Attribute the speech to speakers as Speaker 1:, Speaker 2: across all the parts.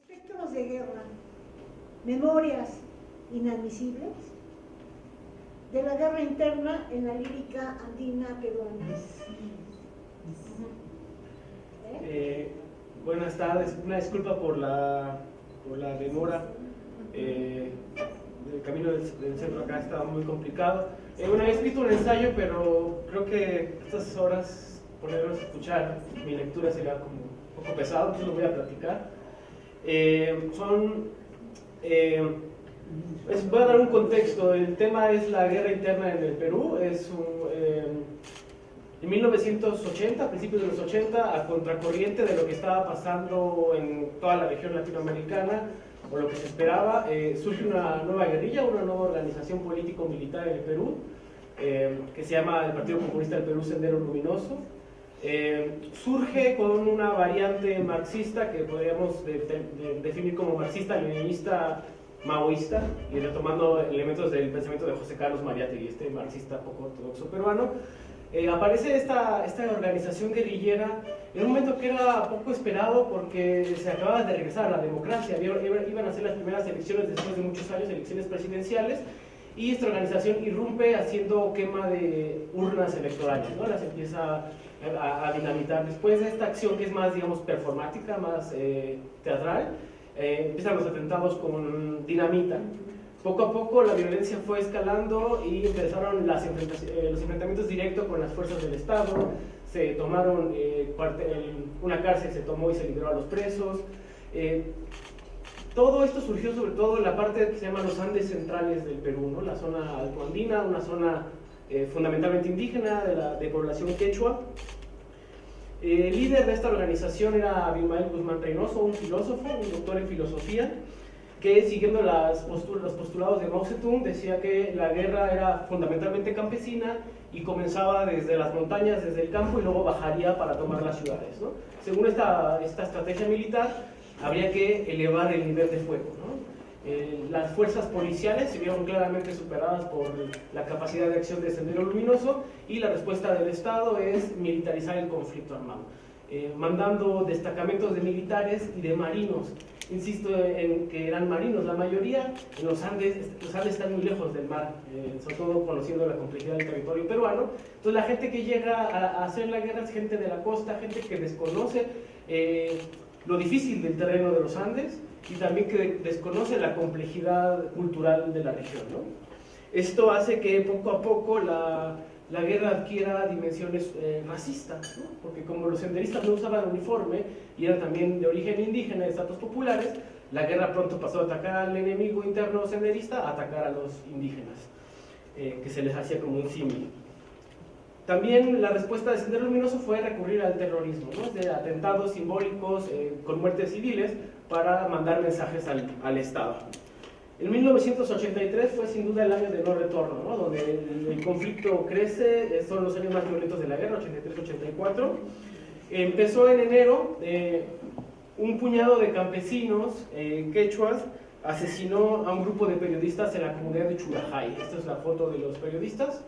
Speaker 1: Espectros de guerra, memorias inadmisibles de la guerra interna en la lírica andina peruana.
Speaker 2: Buenas tardes, una disculpa por la demora. El camino del centro acá estaba muy complicado. Había escrito un ensayo, pero creo que estas horas ponernos a escuchar mi lectura sería como un poco pesado, entonces lo voy a platicar. Voy a dar un contexto. El tema es la guerra interna en el Perú. En 1980, a principios de los 80, a contracorriente de lo que estaba pasando en toda la región latinoamericana, o lo que se esperaba, surge una nueva guerrilla, una nueva organización político-militar en el Perú, que se llama el Partido Comunista del Perú Sendero Luminoso. Surge con una variante marxista que podríamos definir como marxista-leninista maoísta, y retomando elementos del pensamiento de José Carlos Mariátegui, este marxista poco ortodoxo peruano. Aparece esta organización guerrillera en un momento que era poco esperado, porque se acababa de regresar a la democracia. Iban a ser las primeras elecciones después de muchos años, elecciones presidenciales, y esta organización irrumpe haciendo quema de urnas electorales, ¿no? Las empieza a dinamitar. Después de esta acción, que es más, digamos, performática, más teatral, empiezan los atentados con dinamita. Poco a poco la violencia fue escalando y empezaron los enfrentamientos directos con las fuerzas del Estado. Se tomaron una cárcel, se tomó y se liberó a los presos. Todo esto surgió sobre todo en la parte que se llama los Andes centrales del Perú, ¿no? La zona altoandina, una zona fundamentalmente indígena, de población quechua. El líder de esta organización era Abimael Guzmán Reynoso, un filósofo, un doctor en filosofía, que siguiendo los postulados de Mao Zedong decía que la guerra era fundamentalmente campesina y comenzaba desde las montañas, desde el campo, y luego bajaría para tomar las ciudades, ¿no? Según esta estrategia militar, habría que elevar el nivel de fuego, ¿no? Las fuerzas policiales se vieron claramente superadas por la capacidad de acción de Sendero Luminoso, y la respuesta del Estado es militarizar el conflicto armado, mandando destacamentos de militares y de marinos. Insisto en que eran marinos la mayoría. En los Andes están muy lejos del mar, sobre todo conociendo la complejidad del territorio peruano. Entonces la gente que llega a hacer la guerra es gente de la costa, gente que desconoce lo difícil del terreno de los Andes, y también que desconoce la complejidad cultural de la región, ¿no? Esto hace que poco a poco la guerra adquiera dimensiones racistas, ¿no? Porque como los senderistas no usaban uniforme y eran también de origen indígena, de estratos populares, la guerra pronto pasó de atacar al enemigo interno senderista a atacar a los indígenas, que se les hacía como un símil. También la respuesta de Sendero Luminoso fue recurrir al terrorismo, ¿no? De atentados simbólicos con muertes civiles para mandar mensajes al Estado. En 1983 fue sin duda el año de no retorno, ¿no? Donde el conflicto crece, son los años más violentos de la guerra, 83-84. Empezó en enero, un puñado de campesinos quechuas asesinó a un grupo de periodistas en la comunidad de Churajay. Esta es la foto de los periodistas.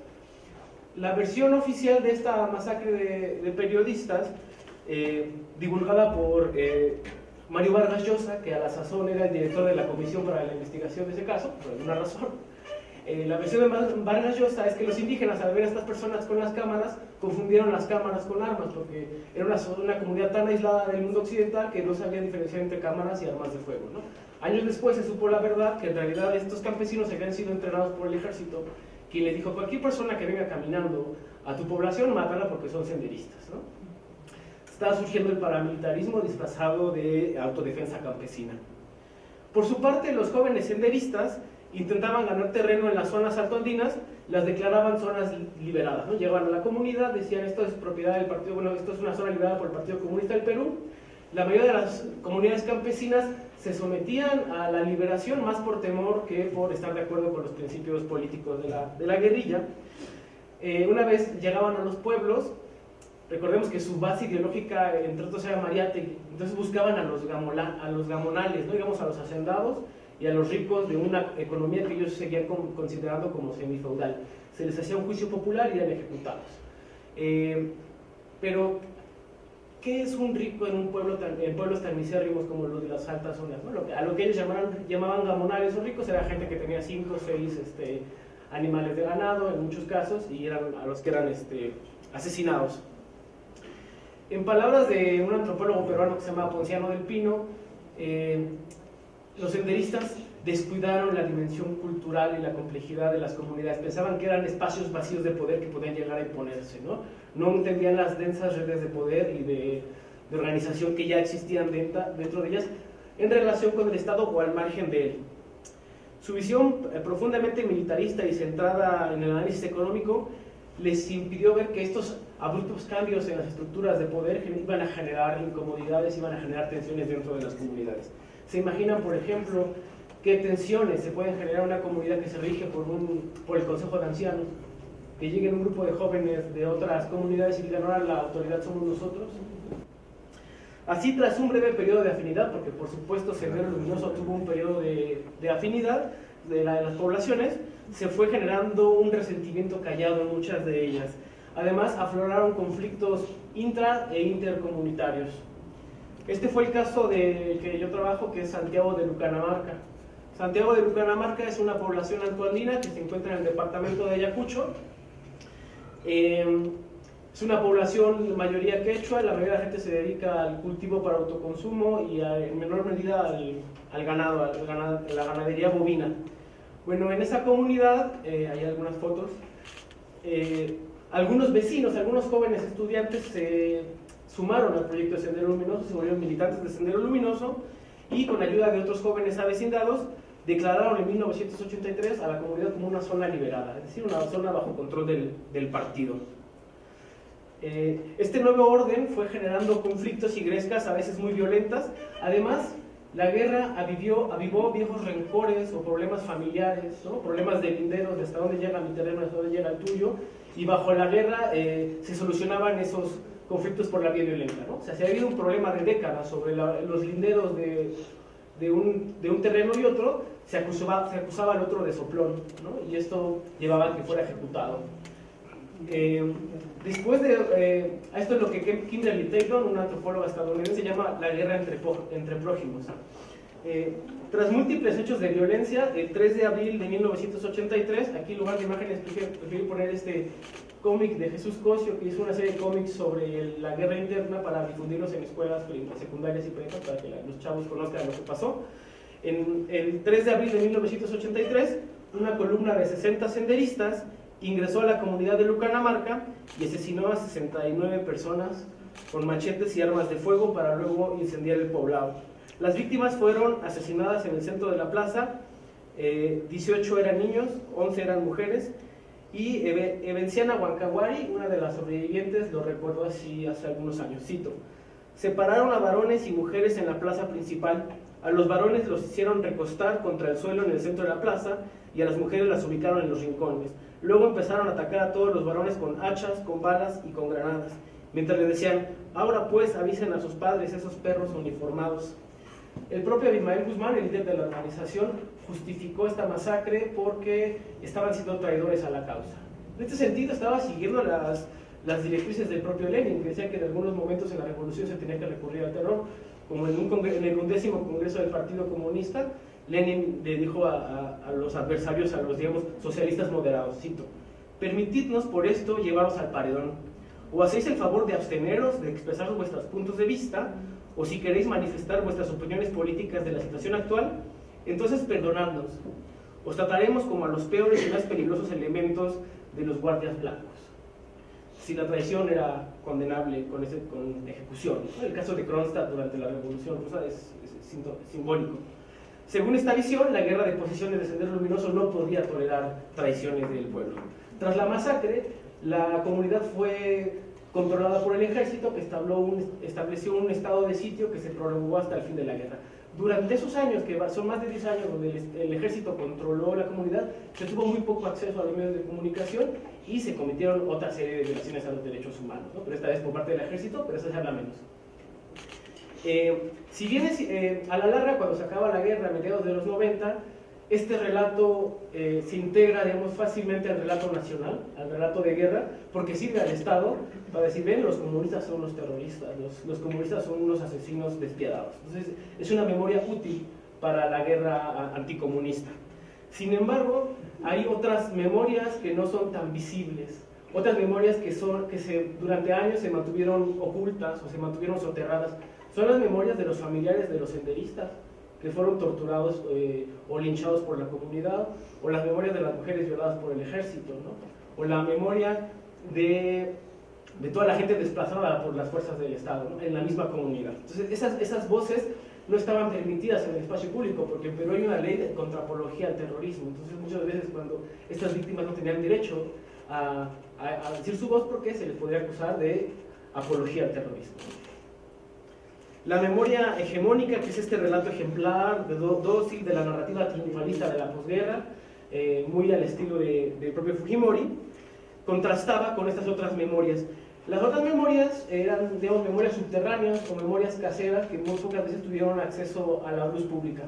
Speaker 2: La versión oficial de esta masacre de periodistas, divulgada por Mario Vargas Llosa, que a la sazón era el director de la comisión para la investigación de ese caso, por alguna razón. La versión de Vargas Llosa es que los indígenas, al ver a estas personas con las cámaras, confundieron las cámaras con armas, porque era una comunidad tan aislada del mundo occidental que no sabía diferenciar entre cámaras y armas de fuego, ¿no? Años después se supo la verdad, que en realidad estos campesinos habían sido entrenados por el ejército, quien les dijo: cualquier persona que venga caminando a tu población, mátala porque son senderistas, ¿no? Está surgiendo el paramilitarismo disfrazado de autodefensa campesina. Por su parte, los jóvenes senderistas intentaban ganar terreno en las zonas altoandinas, las declaraban zonas liberadas, ¿no? Llegaban a la comunidad, decían: esto es propiedad del partido, bueno, esto es una zona liberada por el Partido Comunista del Perú. La mayoría de las comunidades campesinas se sometían a la liberación más por temor que por estar de acuerdo con los principios políticos de la guerrilla. Una vez llegaban a los pueblos, recordemos que su base ideológica, entre otros, era Mariátegui, entonces buscaban a los gamonales, ¿no? Digamos, a los hacendados y a los ricos de una economía que ellos seguían considerando como semifeudal. Se les hacía un juicio popular y eran ejecutados. Pero ¿qué es un rico en pueblos tan misérrimos como los de las altas zonas, ¿no? A lo que ellos llamaban gamonales o ricos era gente que tenía 5 o 6 animales de ganado en muchos casos, y eran a los que eran asesinados. En palabras de un antropólogo peruano que se llama Ponciano del Pino, los senderistas descuidaron la dimensión cultural y la complejidad de las comunidades. Pensaban que eran espacios vacíos de poder que podían llegar a imponerse, ¿no? No entendían las densas redes de poder y de organización que ya existían dentro de ellas en relación con el Estado o al margen de él. Su visión profundamente militarista y centrada en el análisis económico les impidió ver que estos abruptos cambios en las estructuras de poder iban a generar incomodidades, iban a generar tensiones dentro de las comunidades. ¿Se imaginan, por ejemplo, qué tensiones se pueden generar en una comunidad que se rige por el Consejo de Ancianos? Que lleguen un grupo de jóvenes de otras comunidades y digan, ahora la autoridad somos nosotros. Así, tras un breve periodo de afinidad, porque por supuesto Sendero Luminoso tuvo un periodo de afinidad de las poblaciones, se fue generando un resentimiento callado en muchas de ellas. Además, afloraron conflictos intra e intercomunitarios. Este fue el caso del que yo trabajo, que es Santiago de Lucanamarca. Santiago de Lucanamarca es una población altoandina que se encuentra en el departamento de Ayacucho. Es una población de mayoría quechua, la mayoría de la gente se dedica al cultivo para autoconsumo y en menor medida al ganado, a la ganadería bovina. Bueno, en esa comunidad, hay algunas fotos, algunos vecinos, algunos jóvenes estudiantes se sumaron al proyecto de Sendero Luminoso, se volvieron militantes de Sendero Luminoso y con ayuda de otros jóvenes avecindados declararon en 1983 a la comunidad como una zona liberada, es decir, una zona bajo control del partido. Este nuevo orden fue generando conflictos y grescas a veces muy violentas. Además, la guerra avivó viejos rencores o problemas familiares, ¿no? Problemas de linderos, de hasta dónde llega mi terreno, hasta dónde llega el tuyo, y bajo la guerra se solucionaban esos conflictos por la vía violenta, ¿no? O sea, si ha habido un problema de décadas sobre los linderos de un terreno y otro, se acusaba al otro de soplón, ¿no? Y esto llevaba a que fuera ejecutado. Después a esto es lo que Kimberly Taylor, una antropóloga estadounidense, llama la guerra entre prójimos. Tras múltiples hechos de violencia, el 3 de abril de 1983, aquí en lugar de imágenes prefiero poner este cómic de Jesús Cosio, que hizo una serie de cómics sobre la guerra interna para difundirlos en escuelas secundarias y prepas para que los chavos conozcan lo que pasó. El 3 de abril de 1983, una columna de 60 senderistas ingresó a la comunidad de Lucanamarca y asesinó a 69 personas con machetes y armas de fuego para luego incendiar el poblado. Las víctimas fueron asesinadas en el centro de la plaza, 18 eran niños, 11 eran mujeres, y Evenciana Huancawari, una de las sobrevivientes, lo recordó así hace algunos años, cito: separaron a varones y mujeres en la plaza principal, a los varones los hicieron recostar contra el suelo en el centro de la plaza y a las mujeres las ubicaron en los rincones. Luego empezaron a atacar a todos los varones con hachas, con balas y con granadas, mientras les decían: ahora pues avisen a sus padres, esos perros uniformados. El propio Abimael Guzmán, el líder de la organización, justificó esta masacre porque estaban siendo traidores a la causa. En este sentido estaba siguiendo las directrices del propio Lenin, que decía que en algunos momentos en la revolución se tenía que recurrir al terror, como en el 11º Congreso del Partido Comunista. Lenin le dijo a los adversarios, a los, digamos, socialistas moderados, cito: permitidnos por esto llevaros al paredón, o hacéis el favor de absteneros de expresar vuestros puntos de vista, o si queréis manifestar vuestras opiniones políticas de la situación actual, entonces perdonadnos, os trataremos como a los peores y más peligrosos elementos de los guardias blancos. Si la traición era condenable con ejecución, ¿no? El caso de Kronstadt durante la Revolución Rusa es simbólico. Según esta visión, la guerra de posiciones de Sendero Luminoso no podía tolerar traiciones del pueblo. Tras la masacre, la comunidad fue controlada por el ejército, que estableció un estado de sitio que se prolongó hasta el fin de la guerra. Durante esos años, que son más de 10 años donde el ejército controló la comunidad, se tuvo muy poco acceso a los medios de comunicación y se cometieron otra serie de violaciones a los derechos humanos, ¿no? Pero esta vez por parte del ejército, pero esa es la menos. Si bien a la larga, cuando se acaba la guerra a mediados de los 90, este relato se integra, digamos, fácilmente al relato nacional, al relato de guerra, porque sirve al Estado para decir, ven, los comunistas son los terroristas, los comunistas son unos asesinos despiadados. Entonces, es una memoria útil para la guerra anticomunista. Sin embargo, hay otras memorias que no son tan visibles, otras memorias que durante años se mantuvieron ocultas o se mantuvieron soterradas. Son las memorias de los familiares de los senderistas que fueron torturados o linchados por la comunidad, o las memorias de las mujeres violadas por el ejército, ¿no? O la memoria de toda la gente desplazada por las fuerzas del Estado, ¿no? En la misma comunidad. Entonces, esas voces no estaban permitidas en el espacio público, porque en Perú hay una ley contra apología al terrorismo. Entonces, muchas veces cuando estas víctimas no tenían derecho a decir su voz, porque se les podría acusar de apología al terrorismo. La memoria hegemónica, que es este relato ejemplar, dócil, de la narrativa triunfalista de la posguerra, muy al estilo del propio Fujimori, contrastaba con estas otras memorias. Las otras memorias eran, digamos, memorias subterráneas o memorias caseras que muy pocas veces tuvieron acceso a la luz pública.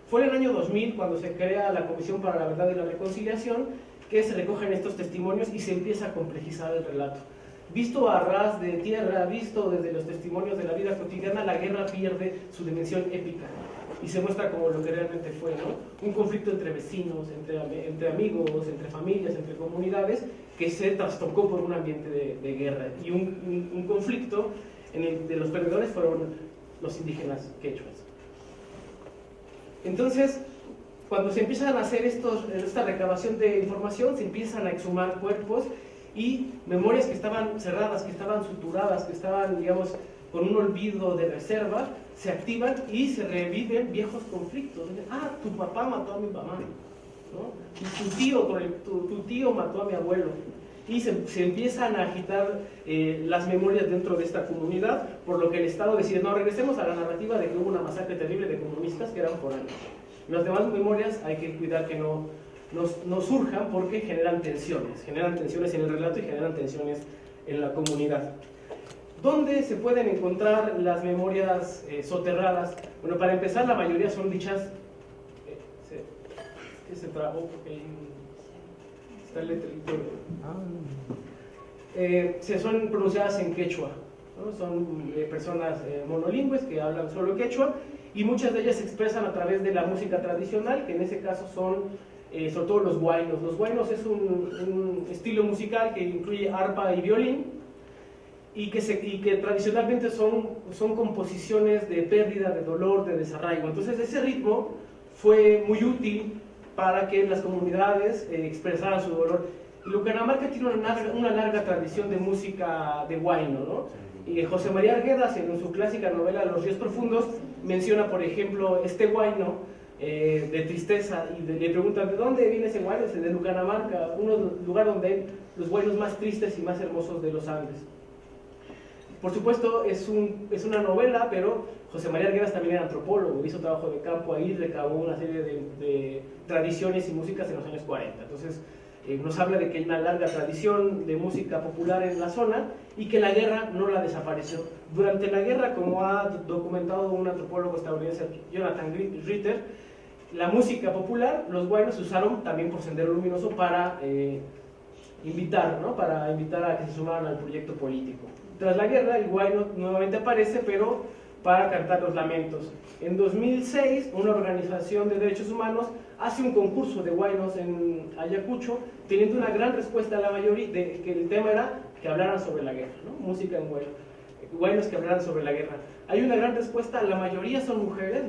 Speaker 2: Fue en el año 2000 cuando se crea la Comisión para la Verdad y la Reconciliación que se recogen estos testimonios y se empieza a complejizar el relato. Visto a ras de tierra, visto desde los testimonios de la vida cotidiana, la guerra pierde su dimensión épica y se muestra como lo que realmente fue, ¿no? Un conflicto entre vecinos, entre amigos, entre familias, entre comunidades, que se trastocó por un ambiente de guerra, y un conflicto en el de los perdedores fueron los indígenas quechuas. Entonces, cuando se empiezan a hacer esta recabación de información, se empiezan a exhumar cuerpos y memorias que estaban cerradas, que estaban suturadas, que estaban, digamos, con un olvido de reserva, se activan y se reviven viejos conflictos. Ah, tu papá mató a mi mamá, ¿no? Tu tío mató a mi abuelo. Y se empiezan a agitar las memorias dentro de esta comunidad, por lo que el Estado decide, no, regresemos a la narrativa de que hubo una masacre terrible de comunistas que eran foráneos. Las demás memorias hay que cuidar que no surjan, porque generan tensiones en el relato y generan tensiones en la comunidad. ¿Dónde se pueden encontrar las memorias soterradas? Bueno, para empezar, la mayoría son dichas... se trabó porque está el letrerito. Se son pronunciadas en quechua, ¿no? Son personas monolingües que hablan solo quechua, y muchas de ellas se expresan a través de la música tradicional, que en ese caso son sobre todo los huaynos. Los huaynos es un estilo musical que incluye arpa y violín, y que tradicionalmente son composiciones de pérdida, de dolor, de desarraigo. Entonces ese ritmo fue muy útil para que las comunidades expresaran su dolor. Lucanamarca tiene una larga tradición de música de huayno, ¿no? Y José María Arguedas, en su clásica novela Los ríos profundos, menciona, por ejemplo, este huayno de tristeza, y le preguntan, ¿de dónde viene ese huayno? Es de Lucanamarca, un lugar donde hay los huaynos más tristes y más hermosos de los Andes. Por supuesto, es una novela, pero José María Arguedas también era antropólogo, hizo trabajo de campo ahí, recabó una serie de tradiciones y músicas en los años 40. Entonces, nos habla de que hay una larga tradición de música popular en la zona y que la guerra no la desapareció. Durante la guerra, como ha documentado un antropólogo estadounidense, Jonathan Ritter, la música popular, los huaynos se usaron también por Sendero Luminoso para invitar a que se sumaran al proyecto político. Tras la guerra, el huayno nuevamente aparece, pero para cantar los lamentos. En 2006, una organización de derechos humanos hace un concurso de huaynos en Ayacucho, teniendo una gran respuesta a la mayoría, que el tema era que hablaran sobre la guerra, ¿no? Música en huaynos que hablaran sobre la guerra. Hay una gran respuesta, la mayoría son mujeres,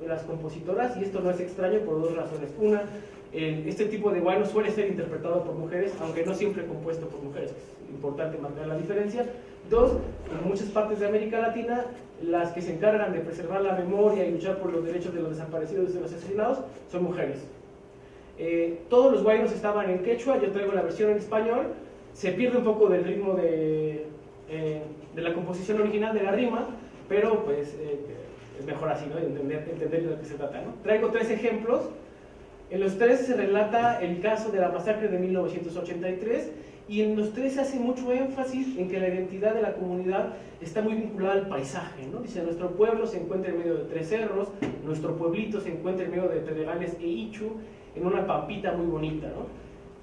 Speaker 2: las compositoras, y esto no es extraño por dos razones. Una, este tipo de huayno suele ser interpretado por mujeres, aunque no siempre compuesto por mujeres, es importante marcar la diferencia. Dos, en muchas partes de América Latina, las que se encargan de preservar la memoria y luchar por los derechos de los desaparecidos y de los asesinados son mujeres. Todos los huaynos estaban en quechua, yo traigo la versión en español, se pierde un poco del ritmo de la composición original de la rima, pero pues es mejor así, ¿no? Entender de lo que se trata, ¿no? Traigo 3 ejemplos. En los 3 se relata el caso de la masacre de 1983, y en los 3 se hace mucho énfasis en que la identidad de la comunidad está muy vinculada al paisaje, ¿no? Dice, nuestro pueblo se encuentra en medio de 3 cerros, nuestro pueblito se encuentra en medio de Pedregales e Ichu, en una pampita muy bonita, ¿no?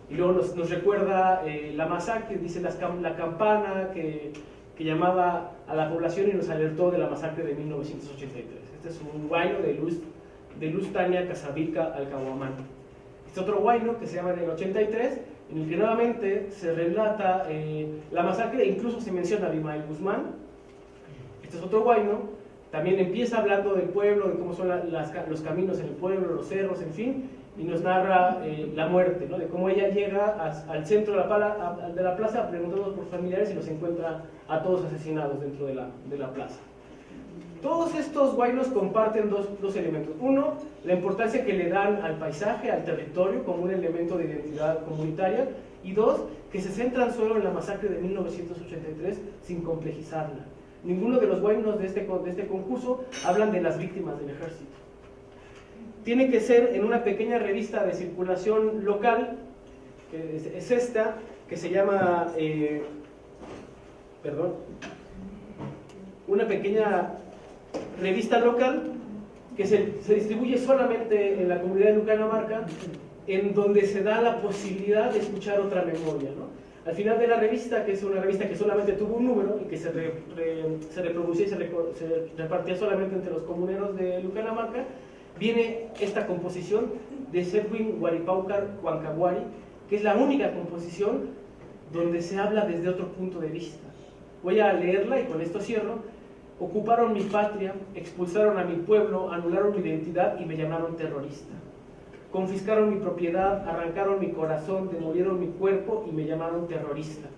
Speaker 2: Y luego nos recuerda la masacre, dice la campana que llamaba a la población y nos alertó de la masacre de 1983. Este es un huayno de Luz Tania Casabica Alcahuamán. Este otro huayno que se llama en el 83, en el que nuevamente se relata la masacre e incluso se menciona a Abimael Guzmán. Este es otro huayno, también empieza hablando del pueblo, de cómo son los caminos en el pueblo, los cerros, en fin, y nos narra la muerte, ¿no? De cómo ella llega al centro de la plaza preguntando por familiares y los encuentra a todos asesinados dentro de la plaza. Todos estos huaynos comparten dos elementos. Uno, la importancia que le dan al paisaje, al territorio, como un elemento de identidad comunitaria. Y dos, que se centran solo en la masacre de 1983 sin complejizarla. Ninguno de los huaynos de este concurso hablan de las víctimas del ejército. Tiene que ser en una pequeña revista de circulación local, que es esta, que se llama... una pequeña revista local que se distribuye solamente en la comunidad de Lucanamarca, en donde se da la posibilidad de escuchar otra memoria, ¿no? Al final de la revista, que es una revista que solamente tuvo un número y que se reproducía y se repartía solamente entre los comuneros de Lucanamarca, viene esta composición de Sedwin Huaripaucar Huancahuari, que es la única composición donde se habla desde otro punto de vista. Voy a leerla y con esto cierro. Ocuparon mi patria, expulsaron a mi pueblo, anularon mi identidad y me llamaron terrorista. Confiscaron mi propiedad, arrancaron mi corazón, demolieron mi cuerpo y me llamaron terrorista.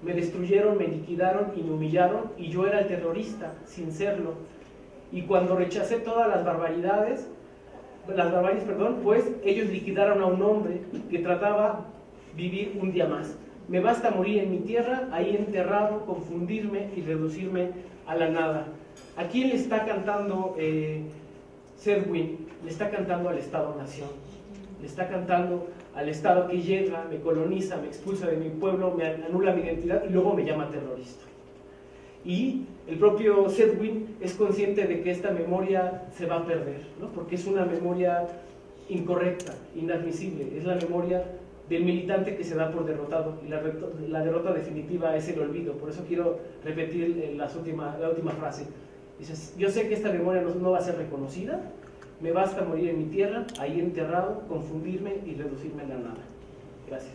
Speaker 2: Me destruyeron, me liquidaron y me humillaron y yo era el terrorista, sin serlo. Y cuando rechacé todas las barbaries, pues ellos liquidaron a un hombre que trataba vivir un día más. Me basta morir en mi tierra, ahí enterrado, confundirme y reducirme a la nada. ¿A quién le está cantando Sedwin? Le está cantando al Estado-Nación. Le está cantando al Estado que llega, me coloniza, me expulsa de mi pueblo, me anula mi identidad y luego me llama terrorista. Y el propio Sedwin es consciente de que esta memoria se va a perder, ¿no? Porque es una memoria incorrecta, inadmisible. Es la memoria del militante que se da por derrotado, y la derrota definitiva es el olvido. Por eso quiero repetir la última frase. Dices, yo sé que esta memoria no va a ser reconocida, me basta morir en mi tierra, ahí enterrado, confundirme y reducirme a la nada. Gracias.